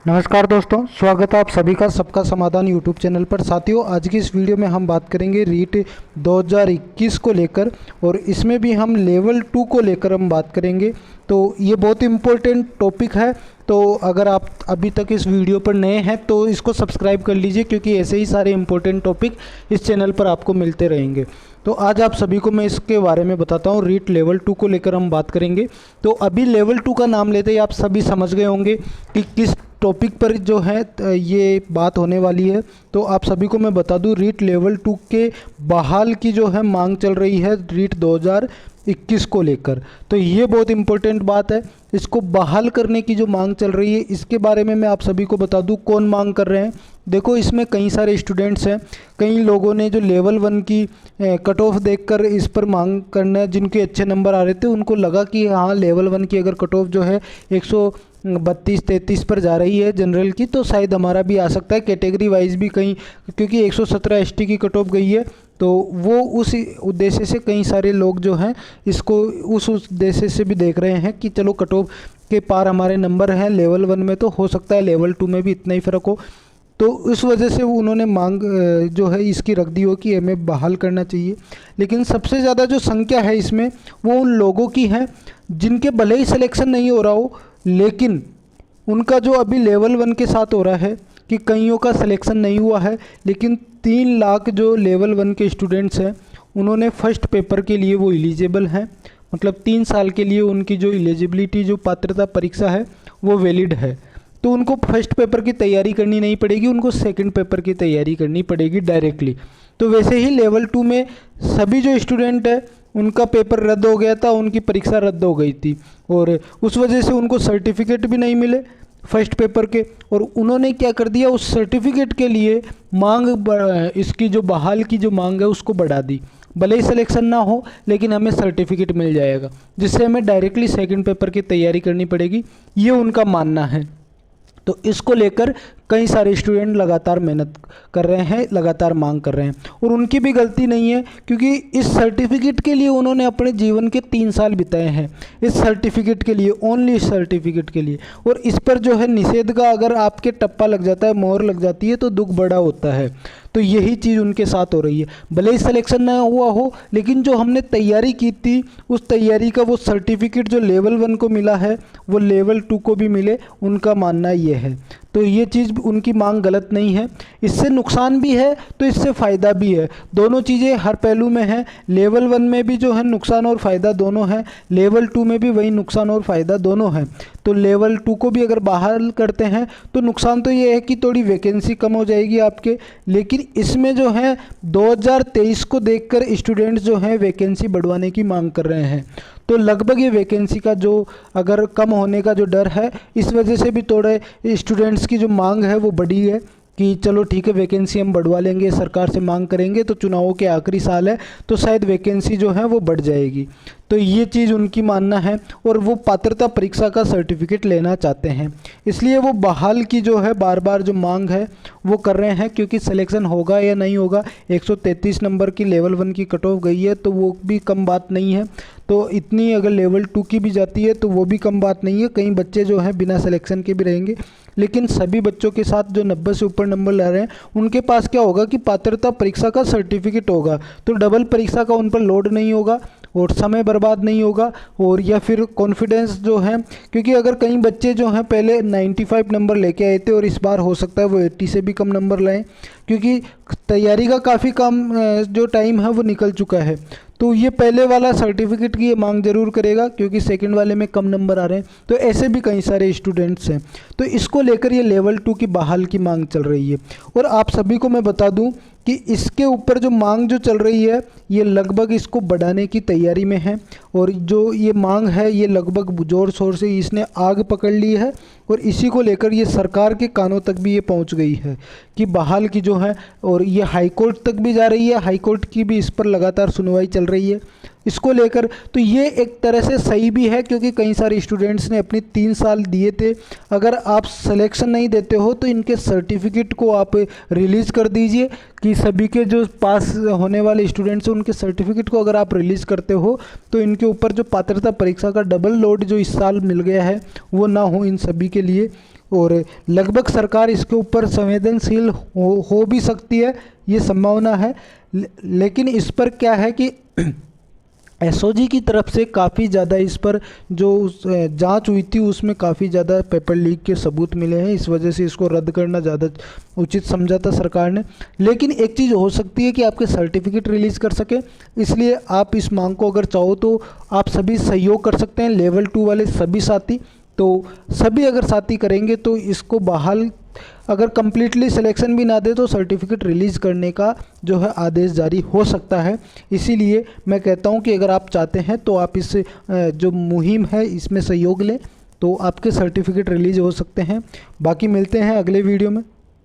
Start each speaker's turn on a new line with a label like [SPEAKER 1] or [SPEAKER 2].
[SPEAKER 1] नमस्कार दोस्तों, स्वागत है आप सभी का सबका समाधान यूट्यूब चैनल पर। साथियों, आज की इस वीडियो में हम बात करेंगे रीट 2021 को लेकर, और इसमें भी हम लेवल 2 को लेकर हम बात करेंगे। तो ये बहुत इम्पोर्टेंट टॉपिक है। तो अगर आप अभी तक इस वीडियो पर नए हैं तो इसको सब्सक्राइब कर लीजिए, क्योंकि ऐसे ही सारे इम्पोर्टेंट टॉपिक इस चैनल पर आपको मिलते रहेंगे। तो आज आप सभी को मैं इसके बारे में बताता हूँ। रीट लेवल 2 को लेकर हम बात करेंगे। तो अभी लेवल 2 का नाम लेते ही आप सभी समझ गए होंगे कि किस टॉपिक पर जो है ये बात होने वाली है। तो आप सभी को मैं बता दूं, रीट लेवल 2 के बहाल की जो है मांग चल रही है रीट 2021 को लेकर। तो ये बहुत इम्पोर्टेंट बात है। इसको बहाल करने की जो मांग चल रही है, इसके बारे में मैं आप सभी को बता दूं कौन मांग कर रहे हैं। देखो, इसमें कई सारे स्टूडेंट्स हैं। कई लोगों ने जो लेवल 1 की कट ऑफ देखकर इस पर मांग करना, जिनके अच्छे नंबर आ रहे थे, उनको लगा कि हाँ, लेवल 1 की अगर कट ऑफ जो है 132-33 पर जा रही है जनरल की, तो शायद हमारा भी आ सकता है। कैटेगरी वाइज भी कहीं, क्योंकि 117 एसटी की कट ऑफ गई है, तो वो उस उद्देश्य से कई सारे लोग जो हैं इसको उस उद्देश्य से भी देख रहे हैं कि चलो कट ऑफ के पार हमारे नंबर हैं लेवल 1 में, तो हो सकता है लेवल 2 में भी इतना ही फ़र्क हो। तो इस वजह से उन्होंने मांग जो है इसकी रख दी हो कि हमें बहाल करना चाहिए। लेकिन सबसे ज़्यादा जो संख्या है इसमें, वो उन लोगों की है जिनके भले ही सिलेक्शन नहीं हो रहा हो, लेकिन उनका जो अभी लेवल 1 के साथ हो रहा है कि कईयों का सिलेक्शन नहीं हुआ है, लेकिन 3 लाख जो लेवल 1 के स्टूडेंट्स हैं, उन्होंने फर्स्ट पेपर के लिए वो एलिजिबल हैं। मतलब 3 साल के लिए उनकी जो एलिजिबिलिटी, जो पात्रता परीक्षा है, वो वैलिड है। तो उनको फर्स्ट पेपर की तैयारी करनी नहीं पड़ेगी, उनको सेकंड पेपर की तैयारी करनी पड़ेगी डायरेक्टली। तो वैसे ही लेवल 2 में सभी जो स्टूडेंट है, उनका पेपर रद्द हो गया था, उनकी परीक्षा रद्द हो गई थी, और उस वजह से उनको सर्टिफिकेट भी नहीं मिले फर्स्ट पेपर के। और उन्होंने क्या कर दिया, उस सर्टिफिकेट के लिए इसकी जो बहाल की जो मांग है उसको बढ़ा दी। भले ही सिलेक्शन ना हो, लेकिन हमें सर्टिफिकेट मिल जाएगा, जिससे हमें डायरेक्टली सेकंड पेपर की तैयारी करनी पड़ेगी, ये उनका मानना है। तो इसको लेकर कई सारे स्टूडेंट लगातार मेहनत कर रहे हैं, लगातार मांग कर रहे हैं, और उनकी भी गलती नहीं है, क्योंकि इस सर्टिफिकेट के लिए उन्होंने अपने जीवन के 3 साल बिताए हैं, इस सर्टिफिकेट के लिए, ओनली इस सर्टिफिकेट के लिए। और इस पर जो है निषेध का अगर आपके टप्पा लग जाता है, मोहर लग जाती है, तो दुख बड़ा होता है। तो यही चीज़ उनके साथ हो रही है। भले ही सिलेक्शन ना हुआ हो, लेकिन जो हमने तैयारी की थी, उस तैयारी का वो सर्टिफिकेट जो लेवल 1 को मिला है, वो लेवल 2 को भी मिले, उनका मानना ये है। तो ये चीज़ उनकी मांग गलत नहीं है। इससे नुकसान भी है तो इससे फ़ायदा भी है, दोनों चीज़ें हर पहलू में हैं। लेवल 1 में भी जो है नुकसान और फ़ायदा दोनों हैं, लेवल 2 में भी वही नुकसान और फ़ायदा दोनों हैं। तो लेवल 2 को भी अगर बहाल करते हैं तो नुकसान तो ये है कि थोड़ी वैकेंसी कम हो जाएगी आपके, लेकिन इसमें जो है 2023 को देखकर स्टूडेंट्स जो हैं वैकेंसी बढ़वाने की मांग कर रहे हैं। तो लगभग ये वैकेंसी का जो अगर कम होने का जो डर है, इस वजह से भी थोड़े स्टूडेंट्स की जो मांग है वो बढ़ी है कि चलो ठीक है, वैकेंसी हम बढ़वा लेंगे, सरकार से मांग करेंगे, तो चुनावों के आखिरी साल है तो शायद वैकेंसी जो है वो बढ़ जाएगी। तो ये चीज़ उनकी मानना है, और वो पात्रता परीक्षा का सर्टिफिकेट लेना चाहते हैं, इसलिए वो बहाल की जो है बार बार जो मांग है वो कर रहे हैं। क्योंकि सिलेक्शन होगा या नहीं होगा, 133 नंबर की लेवल 1 की कट ऑफ गई है, तो वो भी कम बात नहीं है। तो इतनी अगर लेवल 2 की भी जाती है तो वो भी कम बात नहीं है। कई बच्चे जो हैं बिना सिलेक्शन के भी रहेंगे, लेकिन सभी बच्चों के साथ जो 90 से ऊपर नंबर ला रहे हैं, उनके पास क्या होगा कि पात्रता परीक्षा का सर्टिफिकेट होगा, तो डबल परीक्षा का उन पर लोड नहीं होगा, और समय बर्बाद नहीं होगा, और या फिर कॉन्फिडेंस जो है, क्योंकि अगर कई बच्चे जो हैं पहले 95 नंबर लेके आए थे और इस बार हो सकता है वो 80 से भी कम नंबर लाएं, क्योंकि तैयारी का काफ़ी कम जो टाइम है वो निकल चुका है। तो ये पहले वाला सर्टिफिकेट की ये मांग जरूर करेगा, क्योंकि सेकंड वाले में कम नंबर आ रहे हैं। तो ऐसे भी कई सारे स्टूडेंट्स हैं, तो इसको लेकर ये लेवल 2 की बहाल की मांग चल रही है। और आप सभी को मैं बता दूं कि इसके ऊपर जो मांग जो चल रही है, ये लगभग इसको बढ़ाने की तैयारी में है, और जो ये मांग है ये लगभग ज़ोर शोर से इसने आग पकड़ ली है, और इसी को लेकर ये सरकार के कानों तक भी ये पहुंच गई है कि बहाल की जो है, और ये हाई कोर्ट तक भी जा रही है। हाई कोर्ट की भी इस पर लगातार सुनवाई चल रही है इसको लेकर। तो ये एक तरह से सही भी है, क्योंकि कई सारे स्टूडेंट्स ने अपने 3 साल दिए थे। अगर आप सिलेक्शन नहीं देते हो तो इनके सर्टिफिकेट को आप रिलीज़ कर दीजिए, कि सभी के जो पास होने वाले स्टूडेंट्स हैं उनके सर्टिफिकेट को अगर आप रिलीज़ करते हो, तो इनके ऊपर जो पात्रता परीक्षा का डबल लोड जो इस साल मिल गया है वो ना हो इन सभी के लिए। और लगभग सरकार इसके ऊपर संवेदनशील हो भी सकती है, ये संभावना है। लेकिन इस पर क्या है कि एसओजी की तरफ से काफ़ी ज़्यादा इस पर जो जांच हुई थी उसमें काफ़ी ज़्यादा पेपर लीक के सबूत मिले हैं, इस वजह से इसको रद्द करना ज़्यादा उचित समझा था सरकार ने। लेकिन एक चीज़ हो सकती है कि आपके सर्टिफिकेट रिलीज़ कर सके, इसलिए आप इस मांग को अगर चाहो तो आप सभी सहयोग कर सकते हैं, लेवल 2 वाले सभी साथी। तो सभी अगर साथी करेंगे तो इसको बहाल, अगर कम्प्लीटली सिलेक्शन भी ना दे तो सर्टिफिकेट रिलीज़ करने का जो है आदेश जारी हो सकता है। इसीलिए मैं कहता हूं कि अगर आप चाहते हैं तो आप इस जो मुहिम है इसमें सहयोग लें, तो आपके सर्टिफिकेट रिलीज़ हो सकते हैं। बाकी मिलते हैं अगले वीडियो में।